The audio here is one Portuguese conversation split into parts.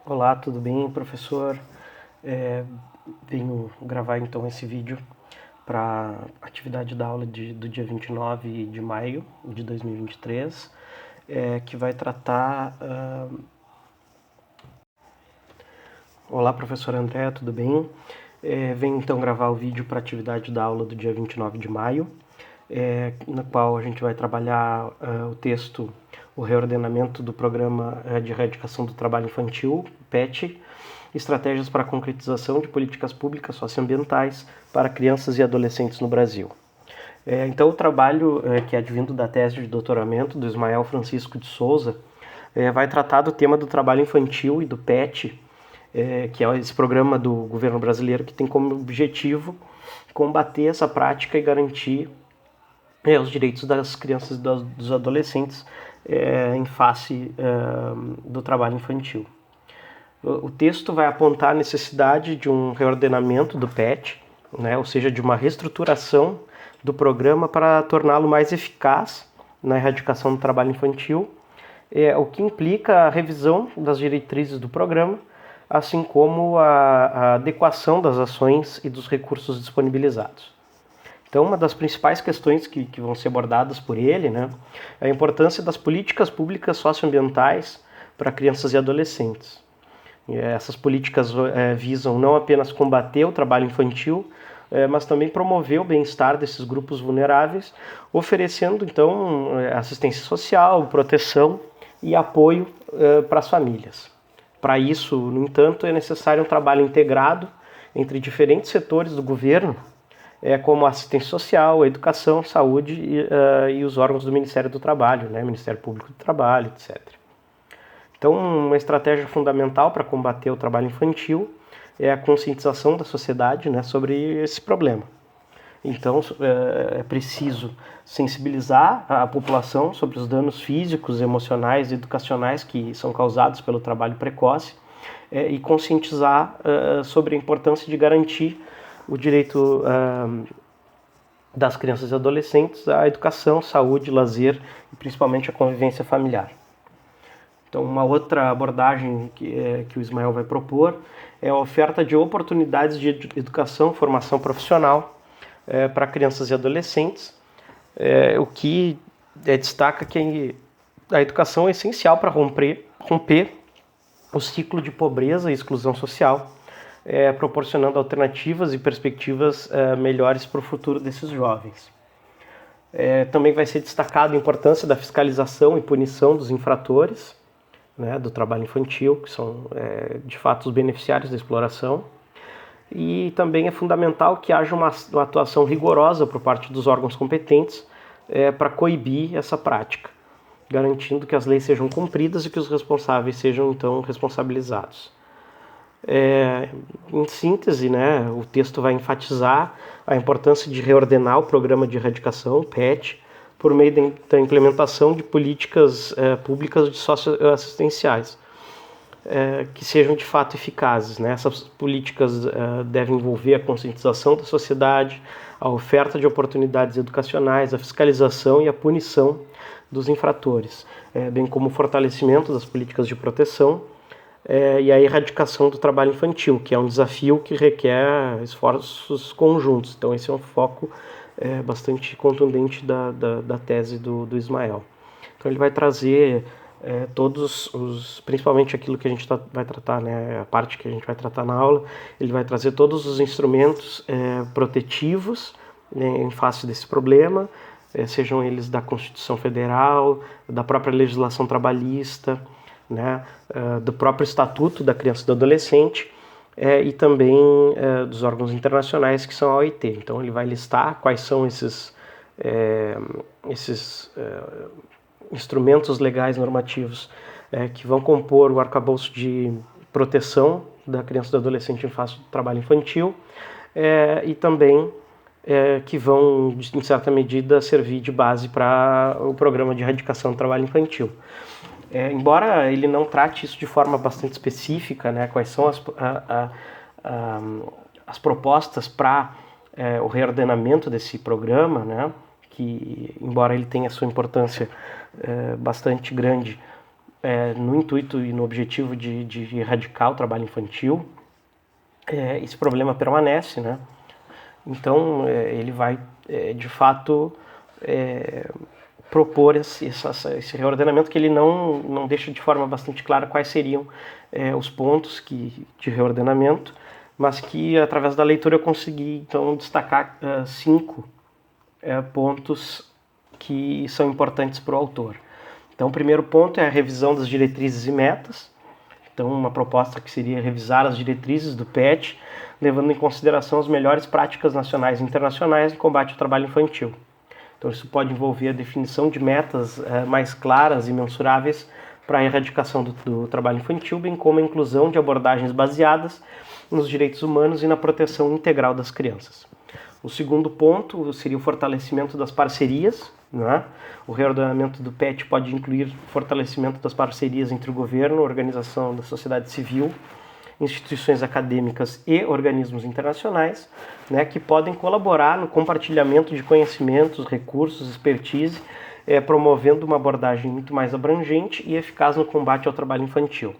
Olá, tudo bem, professor? É, Venho gravar então esse vídeo para atividade da aula do dia 29 de maio de 2023, que vai tratar. Olá, professor André, tudo bem? Venho então gravar o vídeo para a atividade da aula do dia 29 de maio, na qual a gente vai trabalhar o texto O Reordenamento do Programa de Erradicação do Trabalho Infantil, PET, Estratégias para a Concretização de Políticas Públicas Socioambientais para Crianças e Adolescentes no Brasil. Então, o trabalho que é advindo da tese de doutoramento do Ismael Francisco de Souza vai tratar do tema do trabalho infantil e do PET, que é esse programa do governo brasileiro que tem como objetivo combater essa prática e garantir os direitos das crianças e dos adolescentes em face do trabalho infantil. O texto vai apontar a necessidade de um reordenamento do PET, ou seja, de uma reestruturação do programa para torná-lo mais eficaz na erradicação do trabalho infantil, o que implica a revisão das diretrizes do programa, assim como a adequação das ações e dos recursos disponibilizados. Então, uma das principais questões que vão ser abordadas por ele, é a importância das políticas públicas socioambientais para crianças e adolescentes. Essas políticas visam não apenas combater o trabalho infantil, mas também promover o bem-estar desses grupos vulneráveis, oferecendo, então, assistência social, proteção e apoio para as famílias. Para isso, no entanto, é necessário um trabalho integrado entre diferentes setores do governo, como a assistência social, a educação, saúde e os órgãos do Ministério do Trabalho, Ministério Público do Trabalho, etc. Então, uma estratégia fundamental para combater o trabalho infantil é a conscientização da sociedade sobre esse problema. Então, é preciso sensibilizar a população sobre os danos físicos, emocionais e educacionais que são causados pelo trabalho precoce e conscientizar sobre a importância de garantir o direito das crianças e adolescentes à educação, saúde, lazer e principalmente a convivência familiar. Então, uma outra abordagem que o Ismael vai propor é a oferta de oportunidades de educação, formação profissional para crianças e adolescentes, o que destaca que a educação é essencial para romper o ciclo de pobreza e exclusão social, proporcionando alternativas e perspectivas melhores para o futuro desses jovens. Também vai ser destacada a importância da fiscalização e punição dos infratores do trabalho infantil, que são de fato os beneficiários da exploração. E também é fundamental que haja uma atuação rigorosa por parte dos órgãos competentes para coibir essa prática, garantindo que as leis sejam cumpridas e que os responsáveis sejam então responsabilizados. Em síntese, o texto vai enfatizar a importância de reordenar o programa de erradicação, PET, por meio da implementação de políticas públicas socioassistenciais, que sejam de fato eficazes. Essas políticas devem envolver a conscientização da sociedade, a oferta de oportunidades educacionais, a fiscalização e a punição dos infratores, bem como o fortalecimento das políticas de proteção e a erradicação do trabalho infantil, que é um desafio que requer esforços conjuntos. Então esse é um foco bastante contundente da tese do Ismael. Então ele vai trazer principalmente aquilo que a gente vai tratar, a parte que a gente vai tratar na aula, ele vai trazer todos os instrumentos protetivos em face desse problema, sejam eles da Constituição Federal, da própria legislação trabalhista, do próprio Estatuto da Criança e do Adolescente, e também dos órgãos internacionais que são a OIT. Então ele vai listar quais são esses instrumentos legais normativos que vão compor o arcabouço de proteção da criança e do adolescente em face do trabalho infantil e também que vão, em certa medida, servir de base para o programa de erradicação do trabalho infantil. Embora ele não trate isso de forma bastante específica, quais são as propostas para o reordenamento desse programa, que, embora ele tenha sua importância bastante grande, no intuito e no objetivo de erradicar o trabalho infantil, esse problema permanece, né? Então, ele vai, de fato, propor esse reordenamento, que ele não deixa de forma bastante clara quais seriam os pontos de reordenamento, mas que, através da leitura, eu consegui, então, destacar 5 pontos que são importantes para o autor. Então, o primeiro ponto é a revisão das diretrizes e metas. Então, uma proposta que seria revisar as diretrizes do PET, levando em consideração as melhores práticas nacionais e internacionais no combate ao trabalho infantil. Então, isso pode envolver a definição de metas mais claras e mensuráveis para a erradicação do trabalho infantil, bem como a inclusão de abordagens baseadas nos direitos humanos e na proteção integral das crianças. O segundo ponto seria o fortalecimento das parcerias, né? O reordenamento do PET pode incluir fortalecimento das parcerias entre o governo, a organização da sociedade civil, instituições acadêmicas e organismos internacionais, né, que podem colaborar no compartilhamento de conhecimentos, recursos, expertise, promovendo uma abordagem muito mais abrangente e eficaz no combate ao trabalho infantil.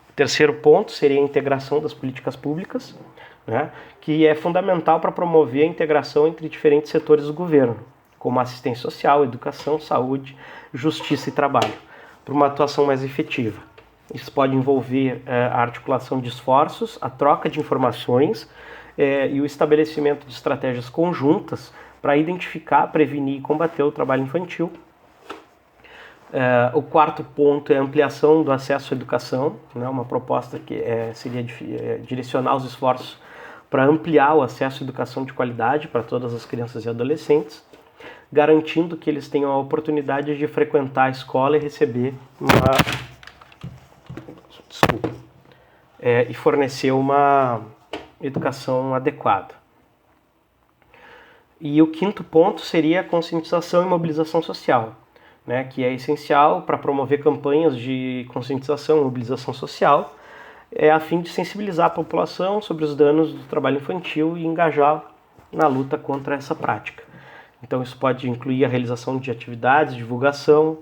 O terceiro ponto seria a integração das políticas públicas, né, que é fundamental para promover a integração entre diferentes setores do governo, como assistência social, educação, saúde, justiça e trabalho, para uma atuação mais efetiva. Isso pode envolver a articulação de esforços, a troca de informações e o estabelecimento de estratégias conjuntas para identificar, prevenir e combater o trabalho infantil. O quarto ponto é a ampliação do acesso à educação, né, uma proposta que seria direcionar os esforços para ampliar o acesso à educação de qualidade para todas as crianças e adolescentes, garantindo que eles tenham a oportunidade de frequentar a escola e receber e fornecer uma educação adequada. E o quinto ponto seria a conscientização e mobilização social, né, que é essencial para promover campanhas de conscientização e mobilização social, a fim de sensibilizar a população sobre os danos do trabalho infantil e engajar na luta contra essa prática. Então isso pode incluir a realização de atividades, divulgação,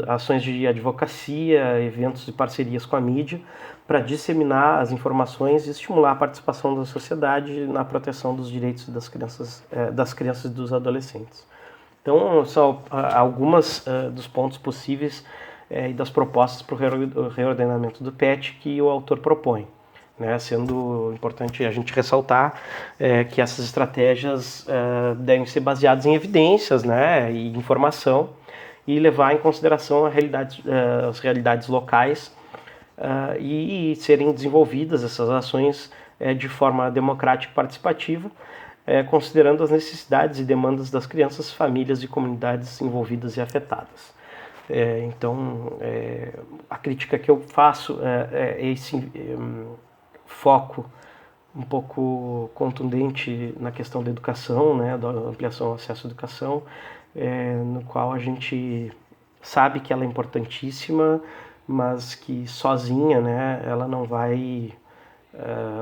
ações de advocacia, eventos e parcerias com a mídia, para disseminar as informações e estimular a participação da sociedade na proteção dos direitos das crianças e dos adolescentes. Então, são algumas dos pontos possíveis e das propostas para o reordenamento do PET que o autor propõe, né? Sendo importante a gente ressaltar que essas estratégias devem ser baseadas em evidências, né, e informação, e levar em consideração as realidades locais e serem desenvolvidas essas ações de forma democrática e participativa, considerando as necessidades e demandas das crianças, famílias e comunidades envolvidas e afetadas. Então, a crítica que eu faço é esse foco um pouco contundente na questão da educação, né, da ampliação ao acesso à educação, no qual a gente sabe que ela é importantíssima, mas que sozinha, né, ela não vai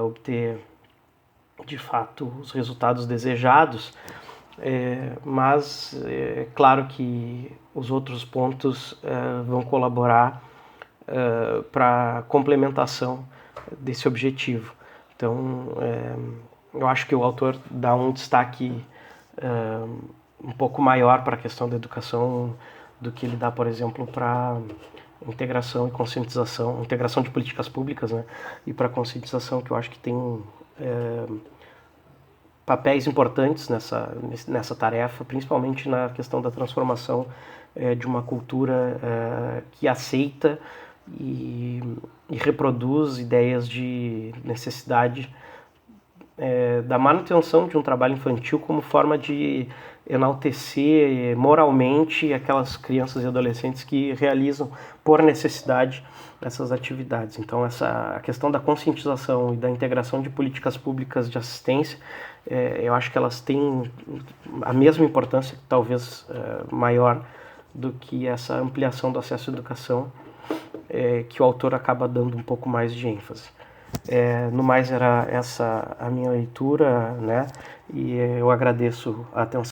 obter de fato os resultados desejados, mas é claro que os outros pontos vão colaborar para a complementação desse objetivo. Então, eu acho que o autor dá um destaque um pouco maior para a questão da educação do que ele dá, por exemplo, para integração e conscientização, integração de políticas públicas, né, e para conscientização, que eu acho que tem papéis importantes nessa tarefa, principalmente na questão da transformação de uma cultura que aceita e reproduz ideias de necessidade da manutenção de um trabalho infantil como forma de enaltecer moralmente aquelas crianças e adolescentes que realizam por necessidade essas atividades. Então, a questão da conscientização e da integração de políticas públicas de assistência, eu acho que elas têm a mesma importância, talvez maior, do que essa ampliação do acesso à educação, que o autor acaba dando um pouco mais de ênfase. No mais, era essa a minha leitura, né? E eu agradeço a atenção.